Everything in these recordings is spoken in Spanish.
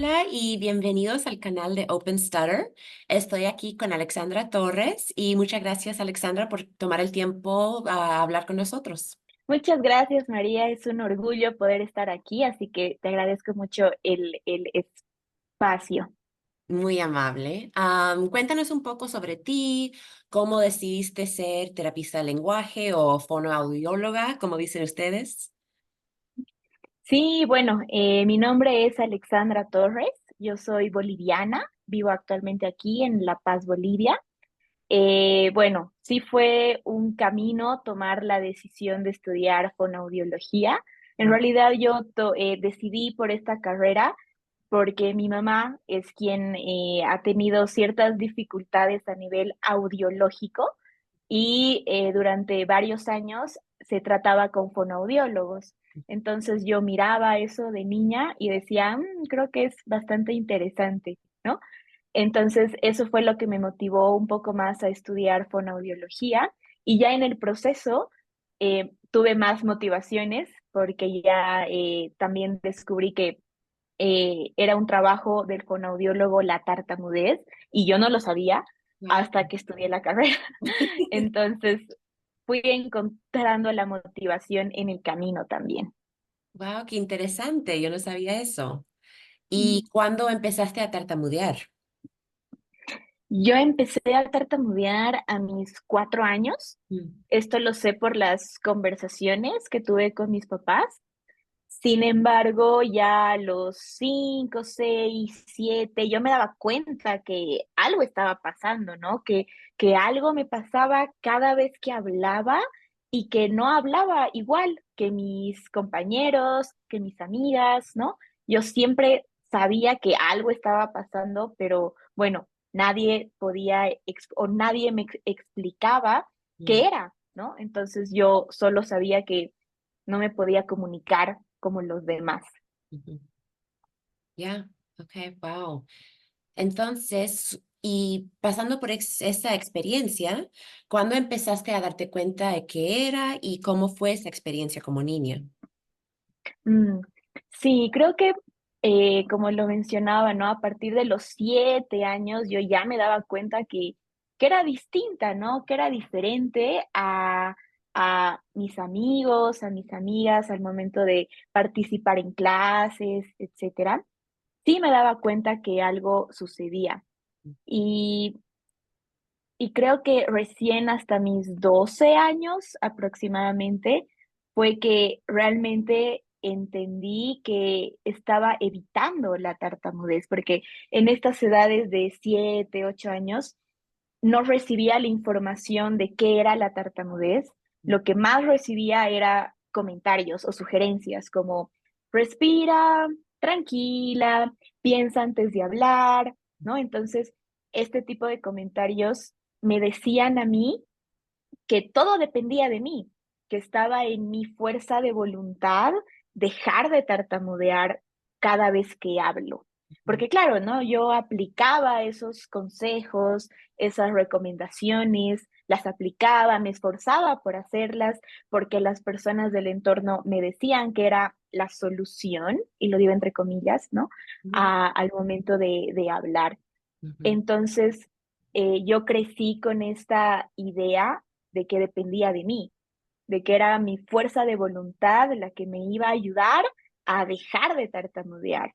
Hola y bienvenidos al canal de Open Stutter. Estoy aquí con Alexandra Torres y muchas gracias, Alexandra, por tomar el tiempo a hablar con nosotros. Muchas gracias, María. Es un orgullo poder estar aquí, así que te agradezco mucho el espacio. Muy amable. Cuéntanos un poco sobre ti, cómo decidiste ser terapista de lenguaje o fonoaudióloga, como dicen ustedes. Sí, bueno, mi nombre es Alexandra Torres. Yo soy boliviana, vivo actualmente aquí en La Paz, Bolivia. Bueno, sí fue un camino tomar la decisión de estudiar fonoaudiología. En Wow. realidad yo decidí por esta carrera porque mi mamá es quien ha tenido ciertas dificultades a nivel audiológico y durante varios años se trataba con fonoaudiólogos. Entonces yo miraba eso de niña y decía, creo que es bastante interesante, ¿no? Entonces eso fue lo que me motivó un poco más a estudiar fonoaudiología y ya en el proceso tuve más motivaciones porque ya también descubrí que era un trabajo del fonoaudiólogo la tartamudez y yo no lo sabía hasta que estudié la carrera. Entonces fui encontrando la motivación en el camino también. Wow, qué interesante. Yo no sabía eso. ¿Y cuándo empezaste a tartamudear? Yo empecé a tartamudear a mis 4 años. Mm. Esto lo sé por las conversaciones que tuve con mis papás. Sin embargo, ya a los 5, 6, 7, yo me daba cuenta que algo estaba pasando, ¿no? Que algo me pasaba cada vez que hablaba y que no hablaba igual que mis compañeros, que mis amigas, ¿no? Yo siempre sabía que algo estaba pasando, pero bueno, nadie podía o nadie me explicaba qué Mm. era, ¿no? Entonces yo solo sabía que no me podía comunicar como los demás. Ujú. Ya, okay, wow. Entonces, y pasando por esa experiencia, ¿cuándo empezaste a darte cuenta de qué era y cómo fue esa experiencia como niña? Mm, sí, creo que como lo mencionaba, ¿no? A partir de los 7 años yo ya me daba cuenta que era distinta, ¿no? Que era diferente a mis amigos, a mis amigas al momento de participar en clases, etcétera. Sí me daba cuenta que algo sucedía. Y Y creo que recién hasta mis 12 años aproximadamente fue que realmente entendí que estaba evitando la tartamudez, porque en estas edades de 7, 8 años no recibía la información de qué era la tartamudez. Lo que más recibía era comentarios o sugerencias como respira, tranquila, piensa antes de hablar, ¿no? Entonces, este tipo de comentarios me decían a mí que todo dependía de mí, que estaba en mi fuerza de voluntad dejar de tartamudear cada vez que hablo. Porque claro, ¿no? Yo aplicaba esos consejos, esas recomendaciones, las aplicaba, me esforzaba por hacerlas, porque las personas del entorno me decían que era la solución, y lo digo entre comillas, ¿no? Ujú, Al momento de hablar. ujú, Entonces, yo crecí con esta idea de que dependía de mí, de que era mi fuerza de voluntad la que me iba a ayudar a dejar de tartamudear.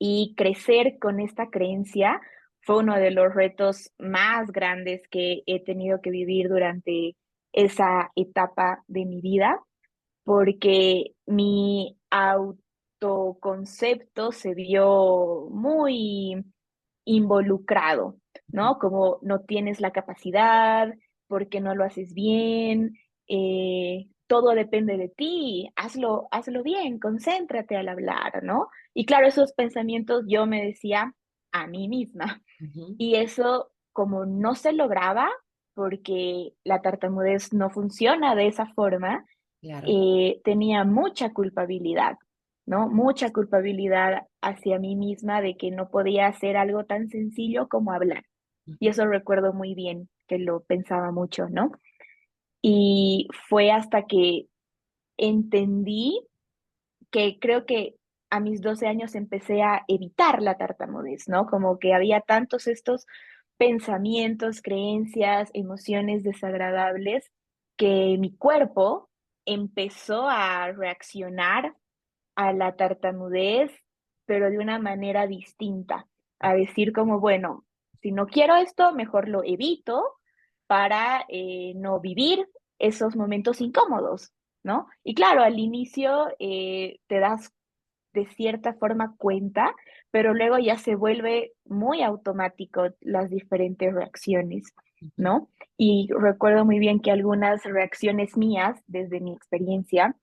Y crecer con esta creencia fue uno de los retos más grandes que he tenido que vivir durante esa etapa de mi vida, porque mi autoconcepto se vio muy involucrado, ujú. ¿no? Como no tienes la capacidad, porque no lo haces bien, todo depende de ti, hazlo bien, concéntrate al hablar, ¿no? Y claro, esos pensamientos yo me decía a mí misma. Ujú. Y eso, como no se lograba, porque la tartamudez no funciona de esa forma, Claro. tenía mucha culpabilidad, ¿no? Mucha culpabilidad hacia mí misma de que no podía hacer algo tan sencillo como hablar. Y Ujú, eso recuerdo muy bien, que lo pensaba mucho, ¿no? Y fue hasta que entendí que creo que a mis 12 años empecé a evitar la tartamudez, ¿no? Como que había tantos estos pensamientos, creencias, emociones desagradables que mi cuerpo empezó a reaccionar a la tartamudez, pero de una manera distinta, a decir como, bueno, si no quiero esto, mejor lo evito para no vivir esos momentos incómodos, ¿no? Y claro, al inicio te das de cierta forma cuenta, pero luego ya se vuelve muy automático las diferentes reacciones, Ujú, ¿no? Y recuerdo muy bien que algunas reacciones mías, desde mi experiencia,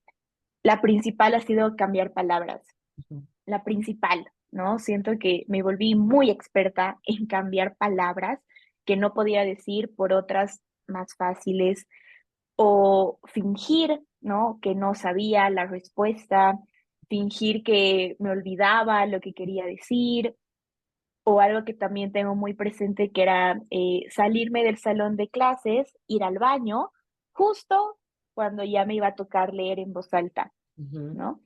la principal ha sido cambiar palabras, ujú, la principal, ¿no? Siento que me volví muy experta en cambiar palabras que no podía decir por otras más fáciles o fingir, ¿no? Que no sabía la respuesta, fingir que me olvidaba lo que quería decir, o algo que también tengo muy presente que era salirme del salón de clases, ir al baño, justo cuando ya me iba a tocar leer en voz alta, ujú, ¿no?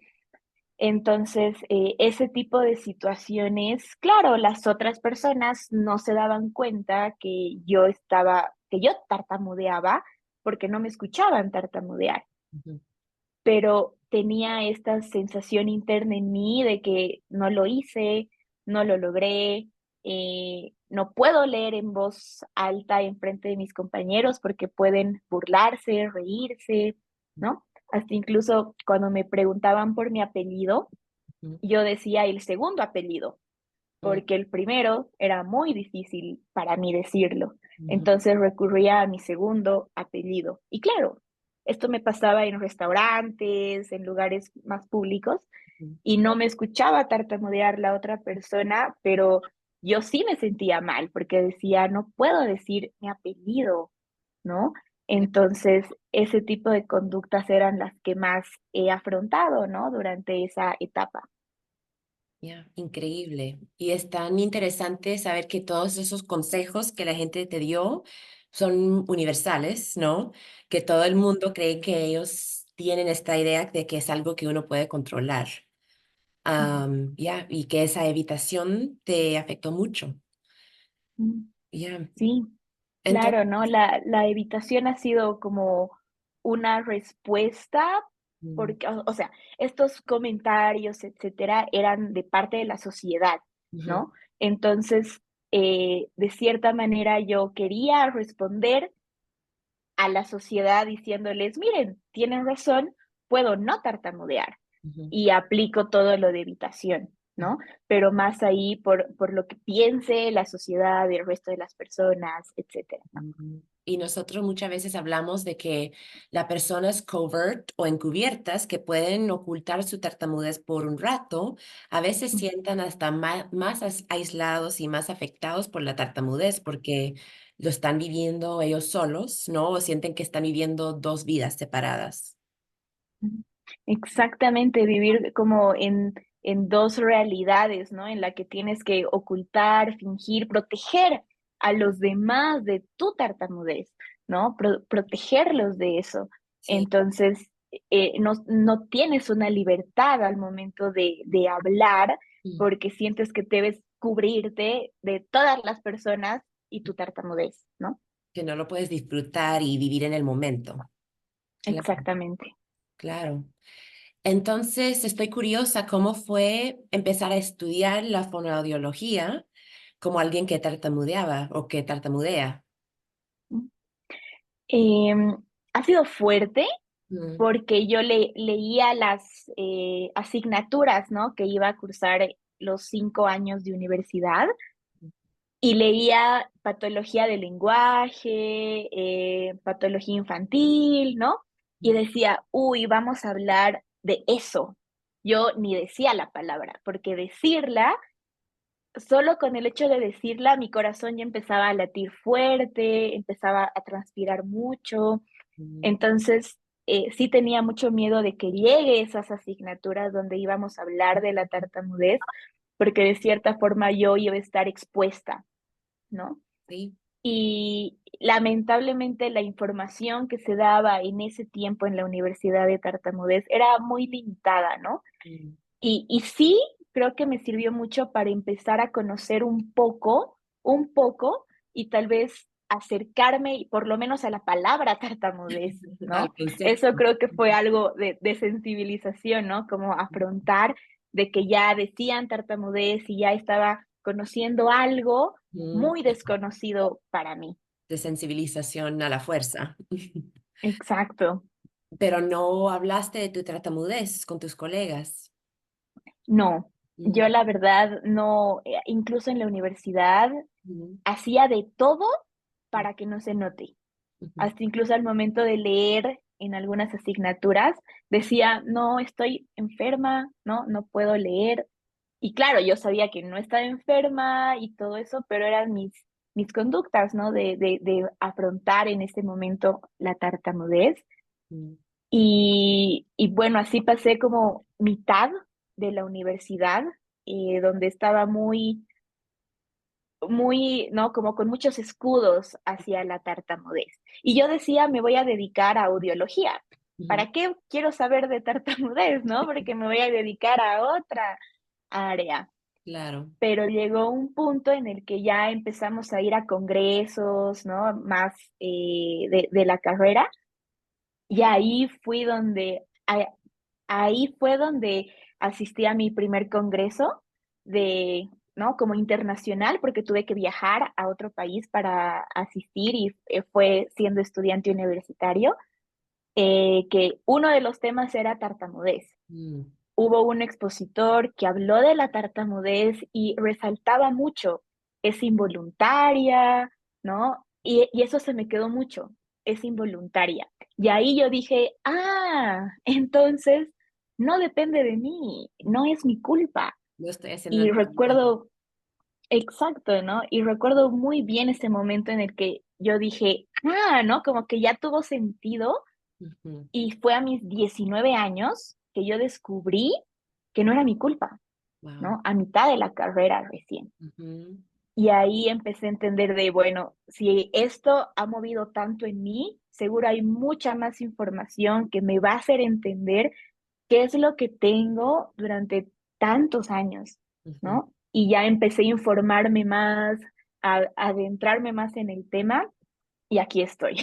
Entonces, ese tipo de situaciones, claro, las otras personas no se daban cuenta que yo tartamudeaba porque no me escuchaban tartamudear, ujú, pero tenía esta sensación interna en mí de que no lo hice, no lo logré, no puedo leer en voz alta en frente de mis compañeros porque pueden burlarse, reírse, ¿no? Hasta incluso cuando me preguntaban por mi apellido, ujú, yo decía el segundo apellido, ujú, porque el primero era muy difícil para mí decirlo. ujú, Entonces recurría a mi segundo apellido. Y claro, esto me pasaba en restaurantes, en lugares más públicos, ujú. y no me escuchaba tartamudear la otra persona, pero yo sí me sentía mal porque decía, no puedo decir mi apellido, ¿no? Ya, Entonces, ese tipo de conductas eran las que más he afrontado, ¿no? Durante esa etapa. ya, increíble. Y es tan interesante saber que todos esos consejos que la gente te dio son universales, ¿no? Que todo el mundo cree que ellos tienen esta idea de que es algo que uno puede controlar. Ujú. Ya, y que esa evitación te afectó mucho. Mm. Ya, Sí, claro, entonces, ¿no? La evitación ha sido como una respuesta, mm, porque, o sea, estos comentarios, etcétera, eran de parte de la sociedad, ujú, ¿no? Entonces, de cierta manera yo quería responder a la sociedad diciéndoles, miren, tienen razón, puedo no tartamudear ujú, y aplico todo lo de evitación, ¿no? Pero más ahí por lo que piense la sociedad, el resto de las personas, etcétera, ¿no? ujú. Y nosotros muchas veces hablamos de que las personas covert o encubiertas que pueden ocultar su tartamudez por un rato, a veces Mm, sientan hasta más, aislados y más afectados por la tartamudez porque lo están viviendo ellos solos, ¿no? O sienten que están viviendo dos vidas separadas. mm. Exactamente, vivir como en dos realidades, ¿no? En la que tienes que ocultar, fingir, proteger a los demás de tu tartamudez, ¿no? Protegerlos de eso. Sí. Entonces, no tienes una libertad al momento de hablar Mm. porque sientes que debes cubrirte de todas las personas y tu tartamudez, ¿no? Que no lo puedes disfrutar y vivir en el momento. Claro, Exactamente. claro. Entonces, estoy curiosa, ¿cómo fue empezar a estudiar la fonoaudiología como alguien que tartamudeaba o que tartamudea? Em, Ha sido fuerte Mm, porque yo leía las asignaturas, ¿no? Que iba a cursar los 5 años de universidad y leía patología del lenguaje, patología infantil, ¿no? Y mm, decía, uy, vamos a hablar de eso. Yo ni decía la palabra, porque decirla, solo con el hecho de decirla, mi corazón ya empezaba a latir fuerte, empezaba a transpirar mucho. mm, Entonces, sí tenía mucho miedo de que llegue esas asignaturas donde íbamos a hablar de la tartamudez, porque de cierta forma yo iba a estar expuesta, ¿no? sí. Y lamentablemente la información que se daba en ese tiempo en la Universidad de Tartamudez era muy limitada, ¿no? Mm, Y sí, creo que me sirvió mucho para empezar a conocer un poco, y tal vez acercarme, y por lo menos a la palabra tartamudez, al ¿no? Eso concepto. creo que fue algo de sensibilización, ¿no? Como afrontar de que ya decían tartamudez y ya estaba conociendo algo Ujú. muy desconocido para mí. De sensibilización a la fuerza. Exacto. Pero no hablaste de tu tartamudez con tus colegas. No, Mm, yo la verdad no, incluso en la universidad ujú, hacía de todo para que no se note. ujú, Hasta incluso al momento de leer en algunas asignaturas, decía: "No, estoy enferma, no puedo leer". Y claro, yo sabía que no estaba enferma y todo eso, pero eran mis conductas, ¿no? De afrontar en ese momento la tartamudez. mm, Y bueno, así pasé como mitad de la universidad, donde estaba muy, ¿no? Como con muchos escudos hacia la tartamudez. Y yo decía: "Me voy a dedicar a audiología". ujú. ¿Para qué quiero saber de tartamudez, no? Porque me voy a dedicar a otra área. Claro. Pero llegó un punto en el que ya empezamos a ir a congresos, ¿no? Más, de la carrera, y ahí fue donde asistí a mi primer congreso de, ¿no? Como internacional, porque tuve que viajar a otro país para asistir y fue siendo estudiante universitario, que uno de los temas era tartamudez. Mm, Hubo un expositor que habló de la tartamudez y resaltaba mucho, es involuntaria, ¿no? Y eso se me quedó mucho, es involuntaria. Y ahí yo dije: "Ah, entonces no depende de mí, no es mi culpa". no estoy haciendo Y nada mal. recuerdo exacto, ¿no? Y recuerdo muy bien ese momento en el que yo dije: "Ah", ¿no? Como que ya tuvo sentido, Ujú, y fue a mis 19 años que yo descubrí que no era mi culpa, wow. ¿no? A mitad de la carrera recién. Ujú, Y ahí empecé a entender de, bueno, si esto ha movido tanto en mí, seguro hay mucha más información que me va a hacer entender qué es lo que tengo durante tantos años, ujú. ¿no? Y ya empecé a informarme más, a adentrarme más en el tema, y aquí estoy.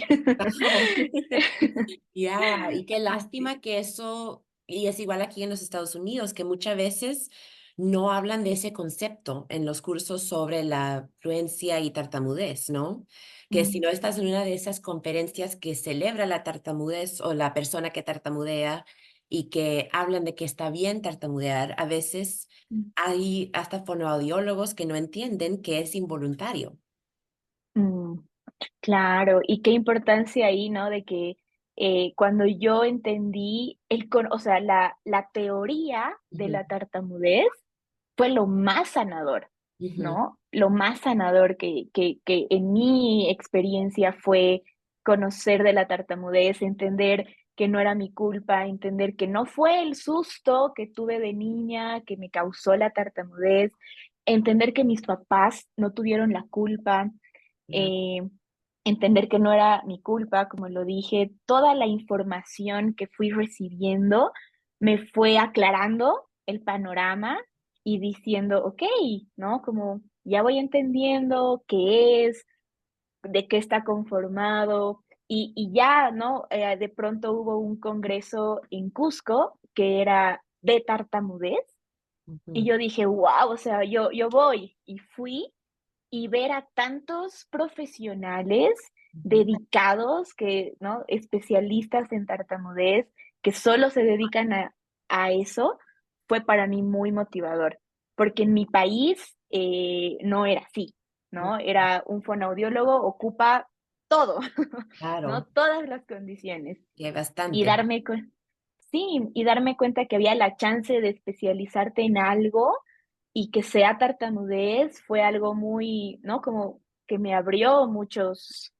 Ya, y qué lástima que eso, y es igual aquí en los Estados Unidos, que muchas veces no hablan de ese concepto en los cursos sobre la fluencia y tartamudez, ¿no? Que si Mm, no estás en una de esas conferencias que celebra la tartamudez o la persona que tartamudea y que hablan de que está bien tartamudear, a veces mm. hay hasta fonoaudiólogos que no entienden que es involuntario. Mm, claro, y qué importancia ahí, ¿no? De que cuando yo entendí o sea, la teoría de Ujú, la tartamudez fue lo más sanador, ujú, ¿no? Lo más sanador que en mi experiencia fue conocer de la tartamudez, entender que no era mi culpa, entender que no fue el susto que tuve de niña que me causó la tartamudez, entender que mis papás no tuvieron la culpa, ya, eh, entender que no era mi culpa, como lo dije, toda la información que fui recibiendo me fue aclarando el panorama y diciendo, ok, ¿no? Como ya voy entendiendo qué es, de qué está conformado y ya, ¿no? De pronto hubo un congreso en Cusco que era de tartamudez y ujú, yo dije, wow, o sea, yo voy y fui y ver a tantos profesionales ujú. dedicados que, ¿no? Especialistas en tartamudez, que solo se dedican a eso, fue para mí muy motivador, porque en mi país no era así, ¿no? Era un fonoaudiólogo, ocupa todo, ¿no? Claro, Todas las condiciones. que hay Y bastante. darme sí, y darme cuenta que había la chance de especializarte en algo y que sea tartamudez fue algo muy, ¿no? Como que me abrió muchos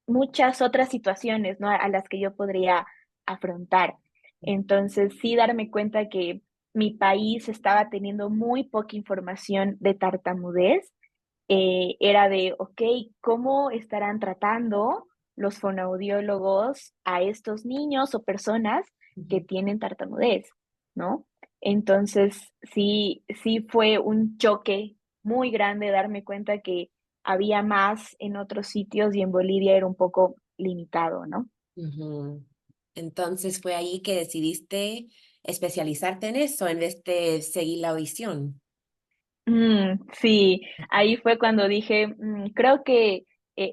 muchas otras situaciones, ¿no? A las que yo podría afrontar. Entonces, sí darme cuenta que mi país estaba teniendo muy poca información de tartamudez, era de, okey, ¿cómo estarán tratando, los fonoaudiólogos a estos niños o personas que Ujú, tienen tartamudez, ¿no? Entonces, sí fue un choque muy grande darme cuenta que había más en otros sitios y en Bolivia era un poco limitado, ¿no? ujú. Entonces fue ahí que decidiste especializarte en eso en vez de seguir la audición. Sí, ahí fue cuando dije, creo que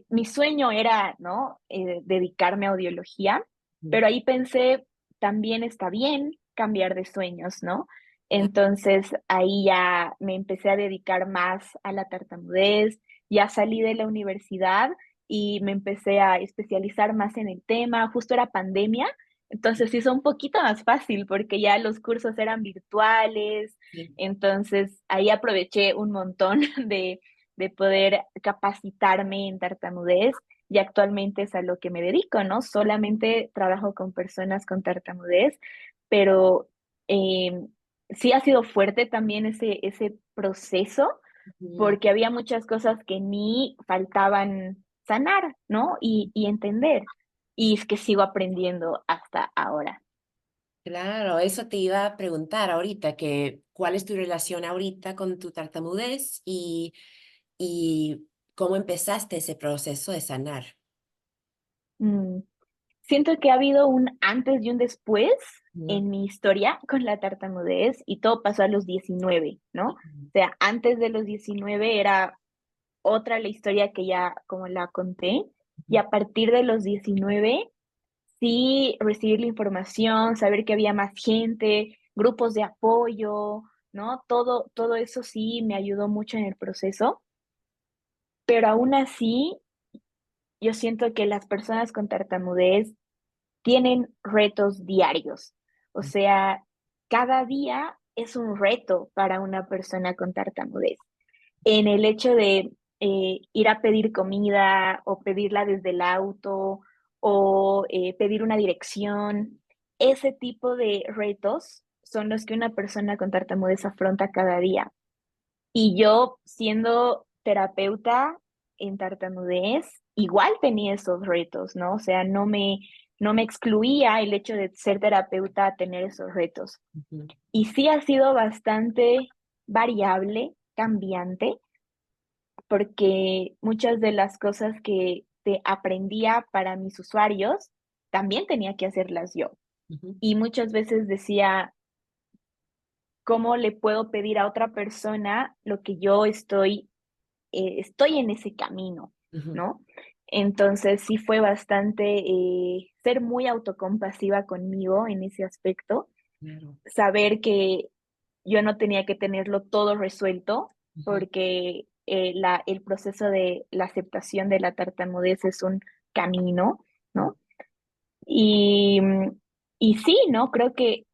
mi sueño era, ¿no? Dedicarme a audiología, Ujú. pero ahí pensé, también está bien cambiar de sueños, ¿no? Claro, Entonces ahí ya me empecé a dedicar más a la tartamudez, ya salí de la universidad y me empecé a especializar más en el tema, justo era pandemia, entonces hizo un poquito más fácil porque ya los cursos eran virtuales, sí. entonces, ahí aproveché un montón de poder capacitarme en tartamudez y actualmente es a lo que me dedico, ¿no? Solamente trabajo con personas con tartamudez, pero sí ha sido fuerte también ese proceso Ujú. porque había muchas cosas que ni faltaban sanar, ¿no? Y entender. Y es que sigo aprendiendo hasta ahora. Claro, eso te iba a preguntar ahorita, que cuál es tu relación ahorita con tu tartamudez y cómo empezaste ese proceso de sanar. Mm. Siento que ha habido un antes y un después Ujú, en mi historia con la tartamudez y todo pasó a los 19, ¿no? O ujú, sea, antes de los 19 era otra la historia que ya como la conté y ujú. a partir de los 19 sí recibir la información, saber que había más gente, grupos de apoyo, ¿no? Todo eso sí me ayudó mucho en el proceso, pero aún así yo siento que las personas con tartamudez tienen retos diarios. O sea, cada día es un reto para una persona con tartamudez. En el hecho de ir a pedir comida o pedirla desde el auto o pedir una dirección, ese tipo de retos son los que una persona con tartamudez afronta cada día. Y yo, siendo terapeuta en tartamudez, igual tenía esos retos, ¿no? O sea, no me excluía el hecho de ser terapeuta a tener esos retos. Ujú, Y sí ha sido bastante variable, cambiante, porque muchas de las cosas que te aprendía para mis usuarios, también tenía que hacerlas yo. ujú, Y muchas veces decía, ¿cómo le puedo pedir a otra persona lo que yo estoy en ese camino, ujú. ¿no? Entonces sí fue bastante ser muy autocompasiva conmigo en ese aspecto, Claro. saber que yo no tenía que tenerlo todo resuelto, Ujú, porque el proceso de la aceptación de la tartamudez es un camino, ¿no? Y, y sí, ¿no? Creo que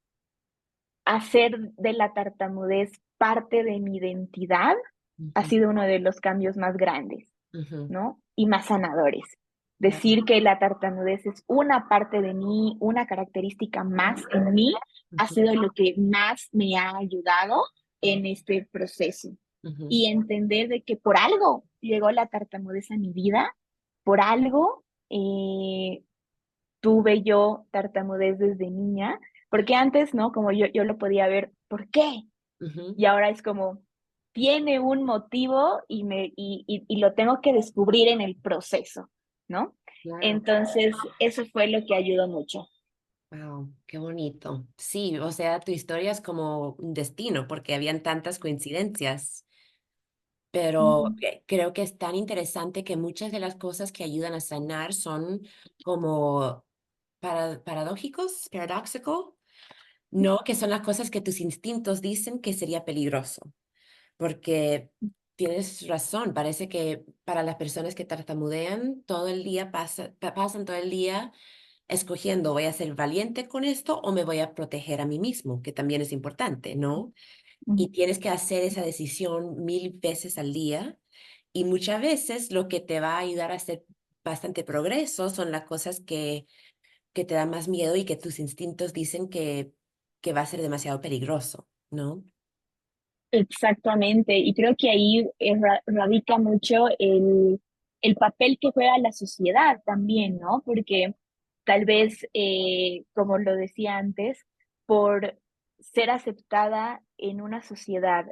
hacer de la tartamudez parte de mi identidad ha ujú, sido uno de los cambios más grandes. ujú. ¿No? Y más sanadores. Claro. Decir que la tartamudez es una parte de mí, una característica más en mí, ha Ujú, sido lo que más me ha ayudado en este proceso. ujú, Y entender de que por algo llegó la tartamudez a mi vida, por algo tuve yo tartamudez desde niña, porque antes, ¿no? Como yo lo podía ver, ¿por qué? ujú. Y ahora es como, tiene un motivo y lo tengo que descubrir en el proceso, ¿no? Claro. Entonces, eso fue lo que ayudó mucho. Wow, qué bonito. Sí, o sea, tu historia es como un destino porque habían tantas coincidencias, pero Ujú, creo que es tan interesante que muchas de las cosas que ayudan a sanar son como paradójicos, paradoxical, no, que son las cosas que tus instintos dicen que sería peligroso, porque tienes razón, parece que para las personas que tartamudean todo el día pasan todo el día escogiendo, voy a ser valiente con esto o me voy a proteger a mí mismo, que también es importante, ¿no? ujú. Y tienes que hacer esa decisión 1000 veces al día y muchas veces lo que te va a ayudar a hacer bastante progreso son las cosas que te dan más miedo y que tus instintos dicen que va a ser demasiado peligroso, ¿no? Exactamente, y creo que ahí radica mucho el papel que juega la sociedad también, ¿no? Porque tal vez, como lo decía antes, por ser aceptada en una sociedad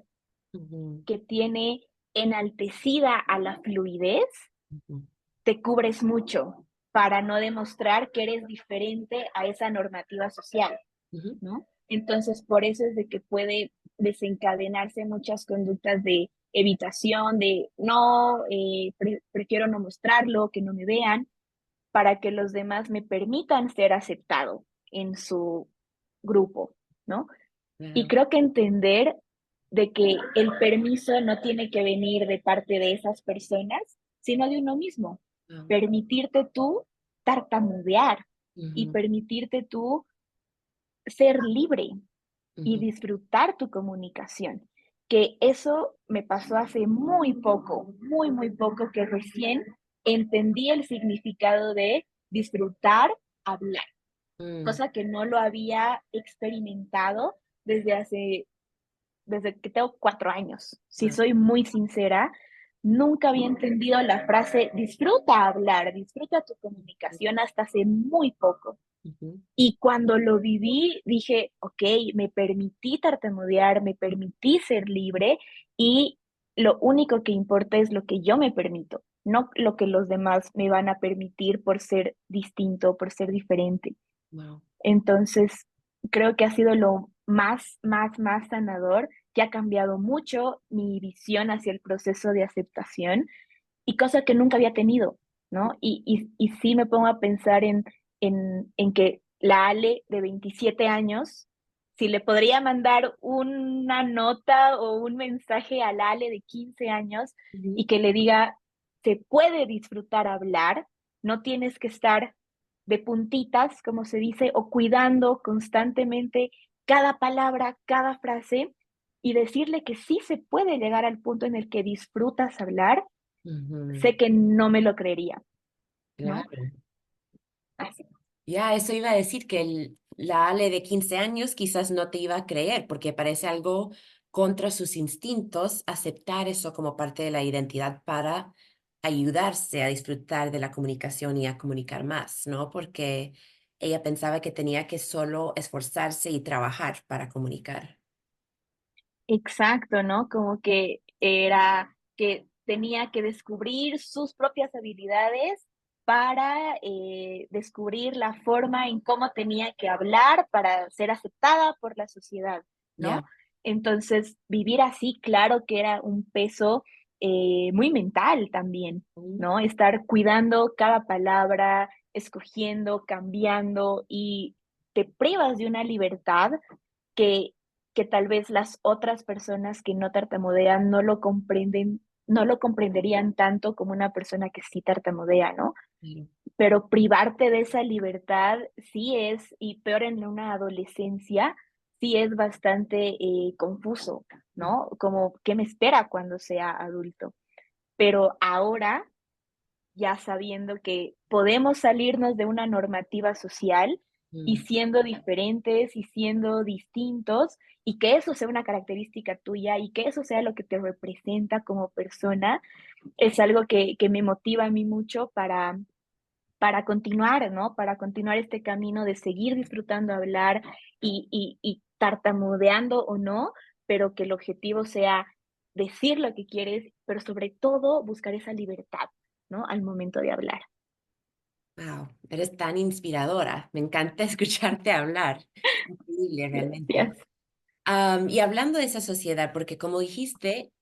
Ujú, que tiene enaltecida a la fluidez, ujú, te cubres mucho para no demostrar que eres diferente a esa normativa social, ujú, ¿no? Entonces, por eso es de que puede desencadenarse muchas conductas de evitación, de no, prefiero no mostrarlo, que no me vean, para que los demás me permitan ser aceptado en su grupo, ¿no? Y claro, creo que entender de que el permiso no tiene que venir de parte de esas personas, sino de uno mismo. wow, Permitirte tú tartamudear y ujú, permitirte tú ser libre y ujú, disfrutar tu comunicación. Que eso me pasó hace muy poco, muy, muy poco, que recién entendí el significado de disfrutar hablar, mm, cosa que no lo había experimentado desde hace desde que tengo 4 años. Si wow, soy muy sincera, nunca había entendido la frase disfruta hablar, disfruta tu comunicación hasta hace muy poco. ujú, Y cuando lo viví, dije, ok, me permití tartamudear, me permití ser libre y lo único que importa es lo que yo me permito, no lo que los demás me van a permitir por ser distinto, por ser diferente. wow, Entonces, creo que ha sido lo más sanador, que ha cambiado mucho mi visión hacia el proceso de aceptación y cosa que nunca había tenido, ¿no? Y sí me pongo a pensar en que la Ale de 27 años, si le podría mandar una nota o un mensaje a la Ale de 15 años ujú, y que le diga, se puede disfrutar hablar, no tienes que estar de puntitas, como se dice, o cuidando constantemente cada palabra, cada frase, y decirle que sí se puede llegar al punto en el que disfrutas hablar, ujú, sé que no me lo creería, ¿no? claro. Así. Ya, eso iba a decir que la Ale de 15 años quizás no te iba a creer porque parece algo contra sus instintos aceptar eso como parte de la identidad para ayudarse a disfrutar de la comunicación y a comunicar más, ¿no? Porque ella pensaba que tenía que solo esforzarse y trabajar para comunicar. Exacto, ¿no? Como que era que tenía que descubrir sus propias habilidades para descubrir la forma en cómo tenía que hablar para ser aceptada por la sociedad, Ya. ¿no? Entonces, vivir así, claro que era un peso muy mental también, Mm, ¿no? Estar cuidando cada palabra, escogiendo, cambiando y te privas de una libertad que que tal vez las otras personas que no tartamudean no lo comprenderían tanto como una persona que sí tartamudea, ¿no? claro. Pero privarte de esa libertad sí es, y peor en una adolescencia, sí es bastante, confuso, Mm, ¿no? Como, ¿qué me espera cuando sea adulto? Pero ahora ya sabiendo que podemos salirnos de una normativa social y mm, siendo diferentes y siendo distintos y que eso sea una característica tuya y que eso sea lo que te representa como persona, es algo que me motiva a mí mucho para continuar, ¿no? Para continuar este camino de seguir disfrutando hablar y tartamudeando o no, pero que el objetivo sea decir lo que quieres, pero sobre todo buscar esa libertad, ¿no? Al momento de hablar. wow, eres tan inspiradora. Me encanta escucharte hablar. Increíble, realmente. Gracias. Y hablando de esa sociedad, porque como dijiste,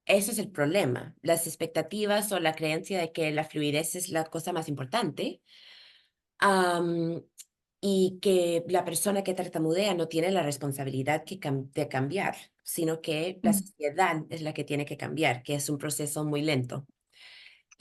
eso es el problema, las expectativas o la creencia de que la fluidez es la cosa más importante, am, y que la persona que tartamudea no tiene la responsabilidad de cambiar, sino que la Mm, sociedad es la que tiene que cambiar, que es un proceso muy lento.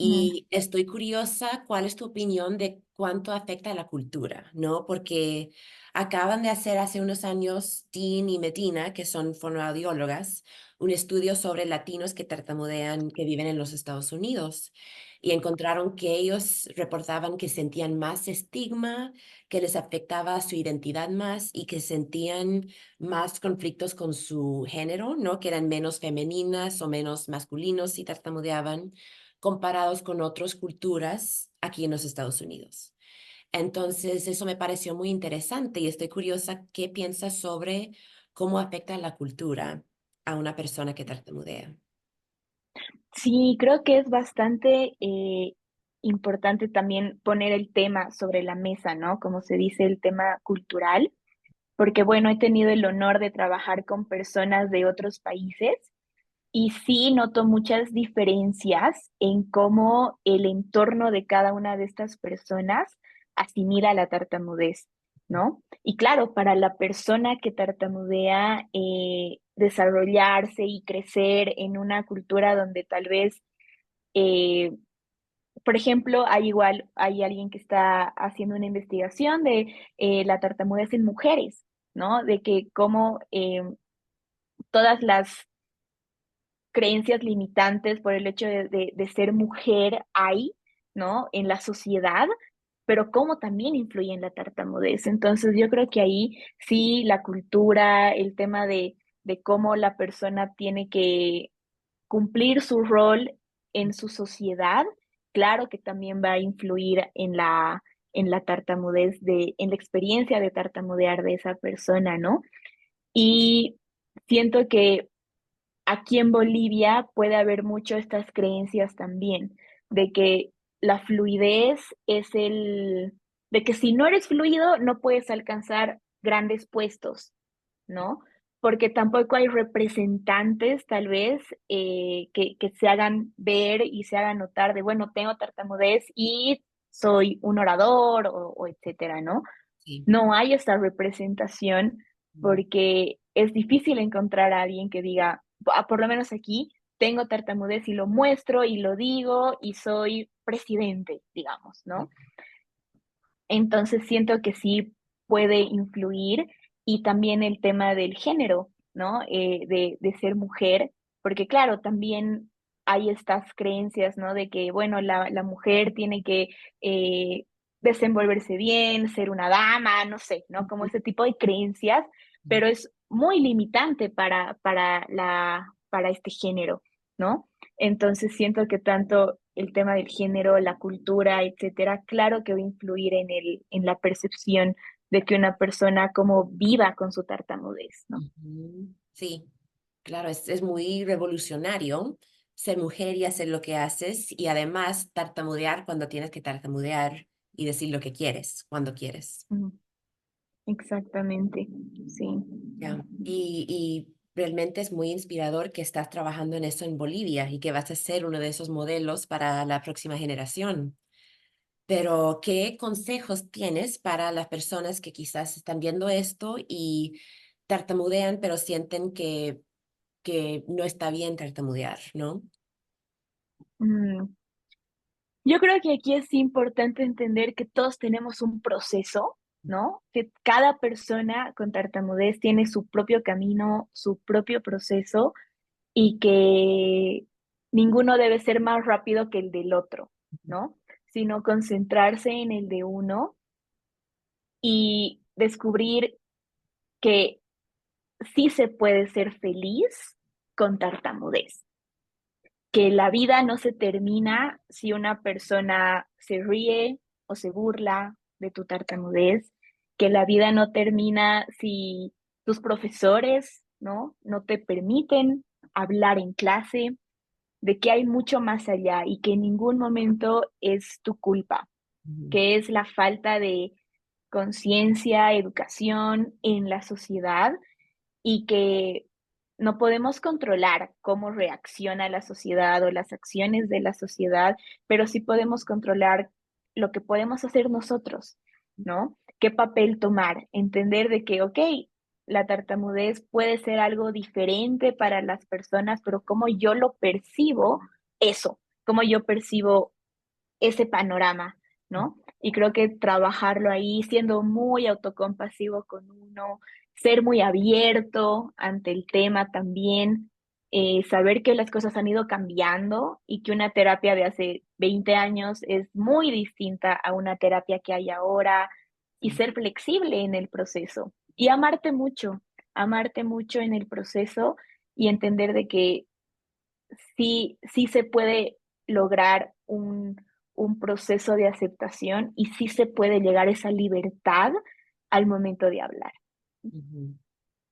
mm, Y estoy curiosa, ¿cuál es tu opinión de cuánto afecta a la cultura? ¿No? Porque acaban de hacer hace unos años, Dean y Medina, que son fonoaudiólogas, un estudio sobre latinos que tartamudean, que viven en los Estados Unidos. Y encontraron que ellos reportaban que sentían más estigma, que les afectaba su identidad más y que sentían más conflictos con su género, ¿no? Que eran menos femeninas o menos masculinos si tartamudeaban comparados con otras culturas aquí en los Estados Unidos. Entonces, eso me pareció muy interesante y estoy curiosa qué piensas sobre cómo afecta la cultura a una persona que tartamudea. Sí, creo que es bastante importante también poner el tema sobre la mesa, ¿no? Como se dice, el tema cultural, porque bueno, he tenido el honor de trabajar con personas de otros países y sí noto muchas diferencias en cómo el entorno de cada una de estas personas asimila la tartamudez, ¿no? Y claro, para la persona que tartamudea, desarrollarse y crecer en una cultura donde tal vez, eh, por ejemplo, hay alguien que está haciendo una investigación de la tartamudez en mujeres, ¿no? De que cómo todas las creencias limitantes por el hecho de ser mujer hay, ¿no? En la sociedad, pero cómo también influye en la tartamudez. Entonces, yo creo que ahí sí la cultura, el tema de cómo la persona tiene que cumplir su rol en su sociedad, claro que también va a influir en la tartamudez en la experiencia de tartamudear de esa persona, ¿no? Y siento que aquí en Bolivia puede haber mucho estas creencias también, de que la fluidez es de que si no eres fluido no puedes alcanzar grandes puestos, ¿no? Porque tampoco hay representantes, tal vez, que se hagan ver y se hagan notar de, bueno, tengo tartamudez y soy un orador o etcétera, ¿no? Sí. No hay esta representación porque es difícil encontrar a alguien que diga, por lo menos aquí, tengo tartamudez y lo muestro y lo digo y soy presidente, digamos, ¿no? Entonces siento que sí puede influir y también el tema del género, ¿no? De ser mujer, porque claro, también hay estas creencias, ¿no? De que, bueno, la mujer tiene que eh, desenvolverse bien, ser una dama, no sé, ¿no? Como ese tipo de creencias, pero es muy limitante para este género, ¿no? Entonces siento que tanto el tema del género, la cultura, etcétera, claro que va a influir en la percepción de que una persona como viva con su tartamudez, ¿no? Ujú. Sí, claro, es muy revolucionario ser mujer y hacer lo que haces y además tartamudear cuando tienes que tartamudear y decir lo que quieres, cuando quieres. Mm, exactamente, sí. Ya. Y realmente es muy inspirador que estás trabajando en eso en Bolivia y que vas a ser uno de esos modelos para la próxima generación. Pero, ¿qué consejos tienes para las personas que quizás están viendo esto y tartamudean, pero sienten que no está bien tartamudear, ¿no? Mm, yo creo que aquí es importante entender que todos tenemos un proceso, ¿no? Que cada persona con tartamudez tiene su propio camino, su propio proceso y que ninguno debe ser más rápido que el del otro, ¿no? Sino concentrarse en el de uno y descubrir que sí se puede ser feliz con tartamudez, que la vida no se termina si una persona se ríe o se burla de tu tartamudez, que la vida no termina si tus profesores, ¿no? No te permiten hablar en clase, de que hay mucho más allá y que en ningún momento es tu culpa, Ujú, que es la falta de conciencia, educación en la sociedad y que no podemos controlar cómo reacciona la sociedad o las acciones de la sociedad, pero sí podemos controlar lo que podemos hacer nosotros, ¿no? ¿Qué papel tomar? Entender de que, ok, la tartamudez puede ser algo diferente para las personas, pero cómo yo lo percibo, eso, cómo yo percibo ese panorama, ¿no? Y creo que trabajarlo ahí, siendo muy autocompasivo con uno, ser muy abierto ante el tema también, saber que las cosas han ido cambiando y que una terapia de hace 20 años es muy distinta a una terapia que hay ahora y sí. ser flexible en el proceso y amarte mucho en el proceso y entender de que sí, sí se puede lograr un proceso de aceptación y sí se puede llegar a esa libertad al momento de hablar.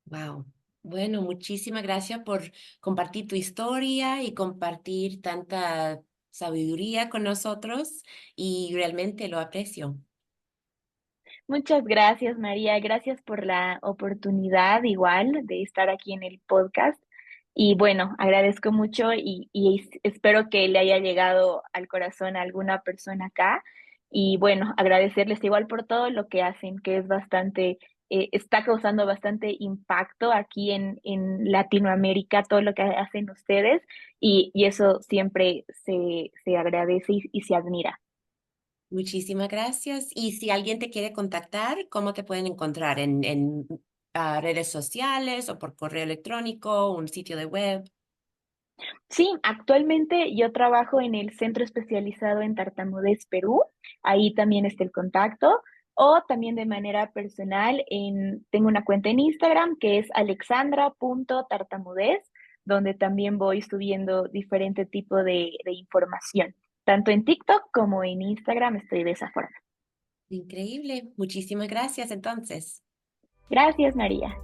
Wow. Bueno, muchísimas gracias por compartir tu historia y compartir tanta sabiduría con nosotros y realmente lo aprecio. Muchas gracias, María. Gracias por la oportunidad igual de estar aquí en el podcast. Y bueno, agradezco mucho y espero que le haya llegado al corazón a alguna persona acá. Y bueno, agradecerles igual por todo lo que hacen, que es bastante, está causando bastante impacto aquí en Latinoamérica, todo lo que hacen ustedes. Y eso siempre se agradece y se admira. Muchísimas gracias. Y si alguien te quiere contactar, ¿cómo te pueden encontrar? ¿En redes sociales o por correo electrónico, un sitio de web? Sí, actualmente yo trabajo en el Centro Especializado en Tartamudez Perú, ahí también está el contacto, o también de manera personal tengo una cuenta en Instagram que es alexandra.tartamudez, donde también voy subiendo diferente tipo de información. Tanto en TikTok como en Instagram estoy de esa forma. Increíble. Muchísimas gracias entonces. Gracias, María.